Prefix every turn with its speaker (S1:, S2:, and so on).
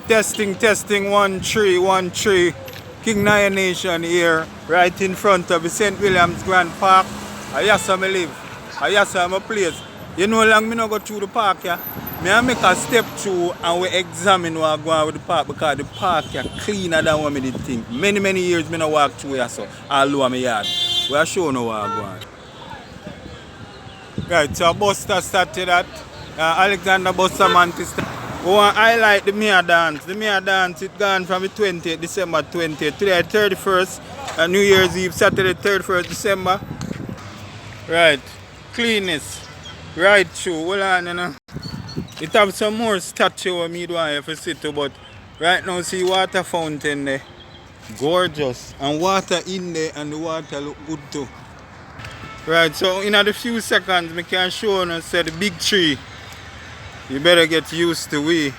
S1: Testing, testing, 1 3 1 3. King Nyah Nation here, right in front of the St. William's Grand Park. Yes, I live. Yes, I'm a place. You know, long me not go through the park, yeah. Me I make a step through and we examine what go on with the park because the park yeah, cleaner than what me did think. Many years me not walk through here, so all over my yard. We are showing you what go on. Right, so Buster started that. Alexander Buster Mantis. We want to highlight the Nyah dance. The Nyah dance, it gone from the 20th, December 20th. Today, 31st, New Year's Eve, Saturday, 31st December. Right, cleanness. Right through. Hold on, you know. It have some more statue of me do I have to sit to, but right now see water fountain there. Gorgeous. And water in there and the water look good too. Right, so in a few seconds I can show you say the big tree. You better get used to we.